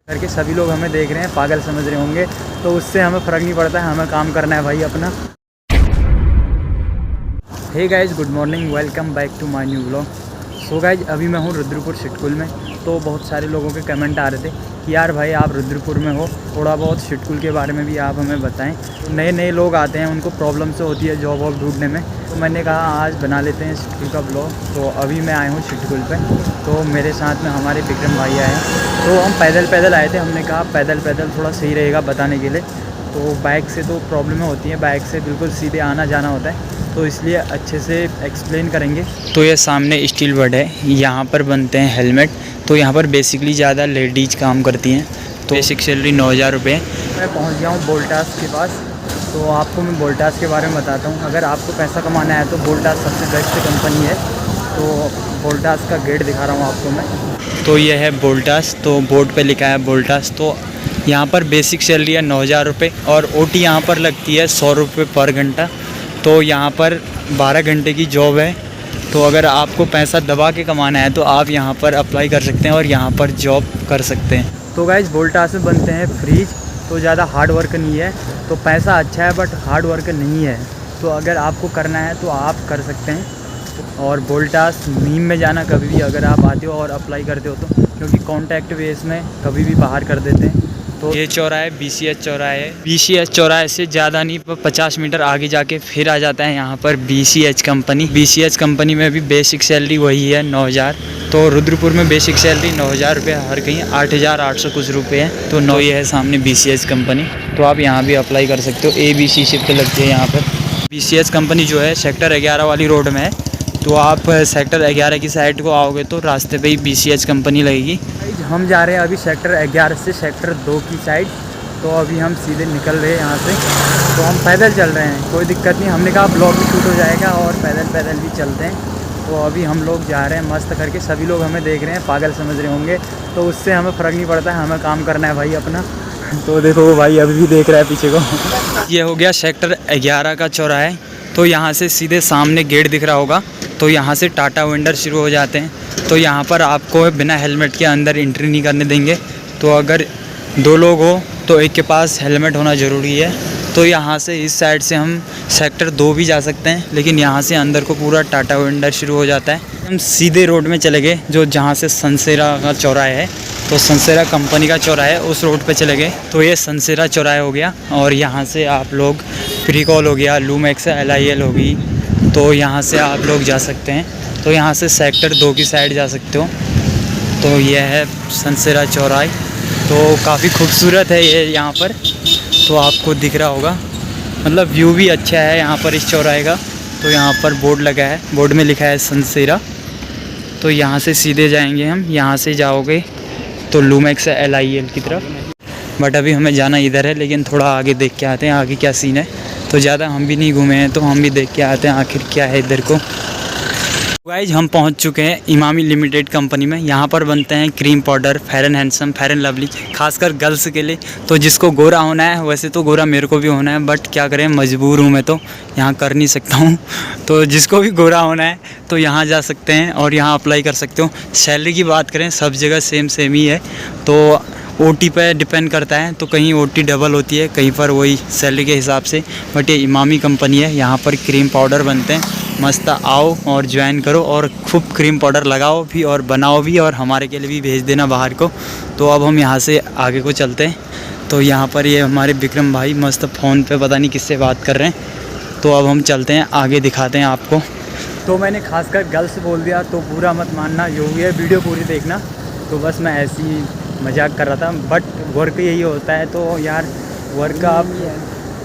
करके सभी लोग हमें देख रहे हैं, पागल समझ रहे होंगे, तो उससे हमें फ़र्क नहीं पड़ता है, हमें काम करना है भाई अपना। Hey guys, good morning, welcome back to my new vlog. So guys, अभी मैं हूँ रुद्रपुर शिटकुल में। तो बहुत सारे लोगों के कमेंट आ रहे थे कि यार भाई आप रुद्रपुर में हो, थोड़ा बहुत शिटकुल के बारे में भी आप हमें बताएं। नए नए लोग आते हैं, उनको प्रॉब्लम से होती है जॉब वॉब ढूंढने में, तो मैंने कहा आज बना लेते हैं शिटकुल का ब्लॉग। तो अभी मैं आया हूँ शिटकुल पे, तो मेरे साथ में हमारे विक्रम भाई आए हैं। तो हम पैदल आए थे, हमने कहा पैदल थोड़ा सही रहेगा बताने के लिए। तो बाइक से तो प्रॉब्लमें होती हैं, बाइक से बिल्कुल सीधे आना जाना होता है, तो इसलिए अच्छे से एक्सप्लेन करेंगे। तो ये सामने स्टील वर्ड है, यहाँ पर बनते हैं हेलमेट। तो यहाँ पर बेसिकली ज़्यादा लेडीज़ काम करती हैं। तो बेसिक सैलरी 9,000 रुपये। मैं पहुँच गया हूँ वोल्टास के पास। तो आपको मैं वोल्टास के बारे में बताता हूँ। अगर आपको पैसा कमाना है तो वोल्टास सबसे बेस्ट कंपनी है। तो वोल्टास का गेट दिखा रहा हूँ आपको मैं। तो ये है वोल्टास, तो बोर्ड पे लिखा है वोल्टास। तो यहाँ पर बेसिक सैलरी है 9,000 रुपये और ओटी यहाँ पर लगती है 100 रुपये पर घंटा। तो यहाँ पर 12 घंटे की जॉब है। तो अगर आपको पैसा दबा के कमाना है तो आप यहाँ पर अप्लाई कर सकते हैं और यहाँ पर जॉब कर सकते हैं। तो गाइस, वोल्टास में बनते हैं फ्रिज। तो ज़्यादा हार्ड वर्क नहीं है, तो पैसा अच्छा है बट हार्ड वर्क नहीं है। तो अगर आपको करना है तो आप कर सकते हैं। और वोल्टास नीम में जाना कभी भी अगर आप आते हो और अप्लाई करते हो तो, क्योंकि कॉन्टैक्ट बेस में कभी भी बाहर कर देते हैं। तो ये चौराहे BCH चौराहे है। BCH चौराहे से ज़्यादा नहीं, 50 मीटर आगे जाके फिर आ जाता है यहाँ पर BCH कंपनी। BCH कंपनी में भी बेसिक सैलरी वही है 9,000। तो रुद्रपुर में बेसिक सैलरी 9,000 रुपये, हर कहीं 8,800 कुछ रुपये है। तो 9 ये है सामने BCH कंपनी। तो आप यहाँ भी अप्लाई कर सकते हो। ABC शिफ्ट लगती है यहाँ पर। BCH कंपनी जो है सेक्टर 11 वाली रोड में है। तो आप सेक्टर 11 की साइड को आओगे तो रास्ते पे ही BCH कंपनी लगेगी। हम जा रहे हैं अभी सेक्टर 11 से सेक्टर 2 की साइड। तो अभी हम सीधे निकल रहे हैं यहाँ से। तो हम पैदल चल रहे हैं, कोई दिक्कत नहीं। हमने कहा ब्लॉग भी शूट हो जाएगा और पैदल भी चलते हैं। तो अभी हम लोग जा रहे हैं मस्त करके, सभी लोग हमें देख रहे हैं, पागल समझ रहे होंगे, तो उससे हमें फ़र्क नहीं पड़ता है, हमें काम करना है भाई अपना। तो देखो वो भाई अभी भी देख रहा है पीछे को। ये हो गया सेक्टर 11 का चौराहा है। तो यहाँ से सीधे सामने गेट दिख रहा होगा, तो यहाँ से टाटा वेंडर शुरू हो जाते हैं। तो यहाँ पर आपको बिना हेलमेट के अंदर एंट्री नहीं करने देंगे। तो अगर 2 लोग हो तो एक के पास हेलमेट होना ज़रूरी है। तो यहाँ से इस साइड से हम सेक्टर 2 भी जा सकते हैं, लेकिन यहाँ से अंदर को पूरा टाटा वेंडर शुरू हो जाता है। हम सीधे रोड में चले गए, जो जहाँ से सनसेरा का चौराहा है, तो सनसेरा कंपनी का चौराहा है, उस रोड पे चले गए। तो ये सनसेरा चौराहा हो गया। और यहाँ से आप लोग प्रीकॉल हो गया, लूमैक्स LIL होगी, तो यहाँ से आप लोग जा सकते हैं। तो यहाँ से सेक्टर 2 की साइड जा सकते हो। तो यह है सनसेरा चौराहा। तो काफ़ी खूबसूरत है ये यहाँ पर, तो आपको दिख रहा होगा, मतलब व्यू भी अच्छा है यहाँ पर इस चौराहे का। तो यहाँ पर बोर्ड लगा है, बोर्ड में लिखा है सनसेरा। तो यहाँ से सीधे जाएंगे हम, यहाँ से जाओगे तो लूमैक्स LIL की तरफ। बट अभी हमें जाना इधर है, लेकिन थोड़ा आगे देख के आते हैं आगे क्या सीन है। तो ज़्यादा हम भी नहीं घूमे हैं, तो हम भी देख के आते हैं आखिर क्या है इधर को। गाइज, हम पहुंच चुके हैं इमामी लिमिटेड कंपनी में। यहाँ पर बनते हैं cream powder, fair and handsome, fair and lovely, खासकर गर्ल्स के लिए। तो जिसको गोरा होना है, वैसे तो गोरा मेरे को भी होना है, बट क्या करें, मजबूर हूँ मैं, तो यहाँ कर नहीं सकता हूँ। तो जिसको भी गोरा होना है तो यहाँ जा सकते हैं और यहाँ अप्लाई कर सकते हो। सैलरी की बात करें, सब जगह सेम ही है। तो OT पे डिपेंड करता है, तो कहीं OT डबल होती है, कहीं पर वही सैलरी के हिसाब से। बट ये इमामी कंपनी है, यहाँ पर क्रीम पाउडर बनते हैं। मस्त आओ और ज्वाइन करो और खूब क्रीम पाउडर लगाओ भी और बनाओ भी, और हमारे के लिए भी भेज देना बाहर को। तो अब हम यहाँ से आगे को चलते हैं। तो यहाँ पर ये हमारे विक्रम भाई मस्त फ़ोन पे पता नहीं किससे बात कर रहे हैं। तो अब हम चलते हैं आगे, दिखाते हैं आपको। तो मैंने खासकर गर्ल्स बोल दिया तो पूरा मत मानना, जो भी है वीडियो पूरी देखना। तो बस मैं ऐसे ही मजाक कर रहा था, बट वर्क यही होता है। तो यार वर्क आप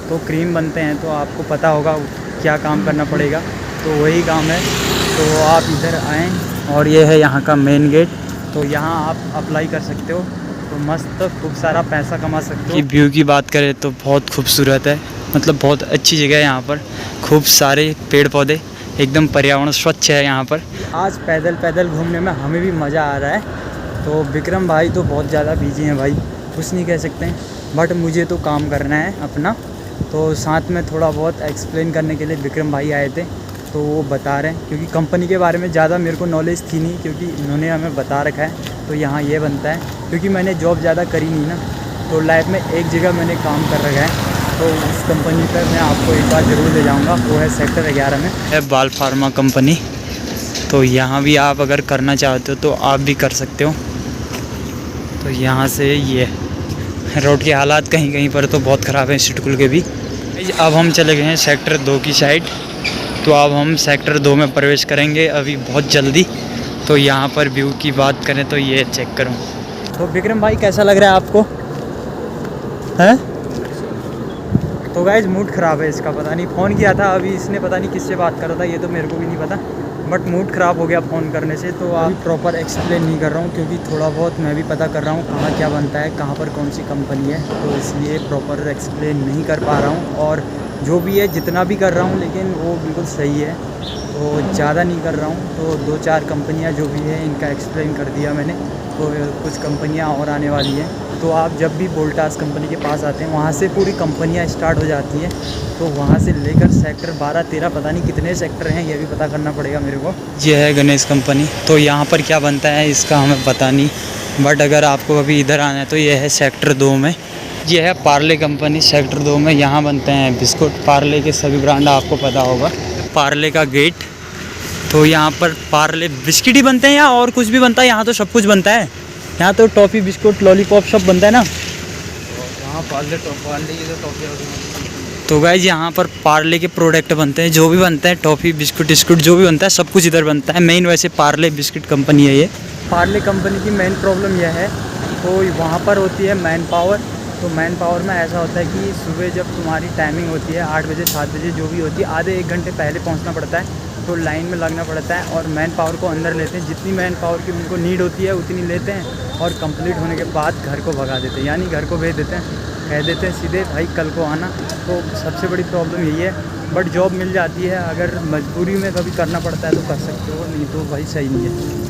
तो क्रीम बनते हैं, तो आपको पता होगा क्या काम करना पड़ेगा, तो वही काम है। तो आप इधर आएँ और ये है यहाँ का मेन गेट। तो यहाँ आप अप्लाई कर सकते हो, तो मस्त खूब सारा पैसा कमा सकते हो। व्यू की बात करें तो बहुत खूबसूरत है, मतलब बहुत अच्छी जगह है यहाँ पर। खूब सारे पेड़ पौधे, एकदम पर्यावरण स्वच्छ है यहाँ पर। आज पैदल घूमने में हमें भी मज़ा आ रहा है। तो विक्रम भाई तो बहुत ज़्यादा बिजी हैं भाई, कुछ नहीं कह सकते हैं, बट मुझे तो काम करना है अपना। तो साथ में थोड़ा बहुत एक्सप्लेन करने के लिए विक्रम भाई आए थे, तो वो बता रहे हैं, क्योंकि कंपनी के बारे में ज़्यादा मेरे को नॉलेज थी नहीं, क्योंकि इन्होंने हमें बता रखा है। तो यहाँ ये बनता है, क्योंकि मैंने जॉब ज़्यादा करी नहीं ना, तो लाइफ में एक जगह मैंने काम कर रखा है, तो उस कंपनी पर मैं आपको एक बार ज़रूर ले जाऊँगा। वो है सेक्टर 11 में है बाल फार्मा कंपनी। तो यहाँ भी आप अगर करना चाहते हो तो आप भी कर सकते हो। तो यहाँ से ये रोड के हालात कहीं कहीं पर तो बहुत ख़राब हैं सिटकुल के भी। अब हम चले गए हैं सेक्टर 2 की साइड, तो अब हम सेक्टर 2 में प्रवेश करेंगे अभी बहुत जल्दी। तो यहाँ पर व्यू की बात करें तो ये चेक करो। तो विक्रम भाई कैसा लग रहा है आपको? हैं? तो गाइज मूड ख़राब है इसका, पता नहीं फ़ोन किया था अभी इसने, पता नहीं किससे बात कर रहा था, ये तो मेरे को भी नहीं पता, बट मूड ख़राब हो गया फ़ोन करने से। तो आप प्रॉपर एक्सप्लेन नहीं कर रहा हूँ क्योंकि थोड़ा बहुत मैं भी पता कर रहा हूँ कहाँ क्या बनता है, कहाँ पर कौन सी कंपनी है, तो इसलिए प्रॉपर एक्सप्लेन नहीं कर पा रहा हूँ। और जो भी है जितना भी कर रहा हूँ लेकिन वो बिल्कुल सही है, तो ज़्यादा नहीं कर रहा हूँ। तो 2-4 कंपनियाँ जो भी है इनका एक्सप्लेन कर दिया मैंने, तो कुछ कंपनियाँ और आने वाली हैं। तो आप जब भी वोल्टास कंपनी के पास आते हैं वहाँ से पूरी कंपनियाँ स्टार्ट हो जाती हैं, तो वहाँ से लेकर सेक्टर 12-13 पता नहीं कितने सेक्टर हैं, ये भी पता करना पड़ेगा मेरे को। ये है गणेश कंपनी। तो यहाँ पर क्या बनता है इसका हमें पता नहीं, बट अगर आपको अभी इधर आना है तो ये है सेक्टर 2 में। ये है पार्ले कंपनी सेक्टर 2 में, यहाँ बनते हैं बिस्कुट। पार्ले के सभी ब्रांड आपको पता होगा। पार्ले का गेट, तो यहाँ पर पार्ले बिस्किट ही बनते हैं या और कुछ भी बनता है? यहाँ तो सब कुछ बनता है, यहाँ तो टॉफ़ी बिस्कुट लॉलीपॉप सब बनता है ना। यहाँ पार्ले ये तो टॉफी। तो गाइज यहाँ पर पार्ले के प्रोडक्ट बनते हैं, जो भी बनता है टॉफ़ी बिस्कुट जो भी बनता है सब कुछ इधर बनता है। मेन वैसे पार्ले बिस्किट कंपनी है ये। पार्ले कंपनी की मेन प्रॉब्लम यह है, तो वहाँ पर होती है मैन पावर। तो मैन पावर में ऐसा होता है कि सुबह जब तुम्हारी टाइमिंग होती है 8 बजे 7 बजे जो भी होती है, आधे 1 घंटे पहले पहुँचना पड़ता है, तो लाइन में लगना पड़ता है और मैन पावर को अंदर लेते हैं। जितनी मैन पावर की उनको नीड होती है उतनी लेते हैं और कंप्लीट होने के बाद घर को भगा देते हैं, यानी घर को भेज देते हैं, कह देते हैं सीधे भाई कल को आना। तो सबसे बड़ी प्रॉब्लम यही है, बट जॉब मिल जाती है, अगर मजबूरी में कभी करना पड़ता है तो कर सकते हो, नहीं तो भाई सही नहीं है।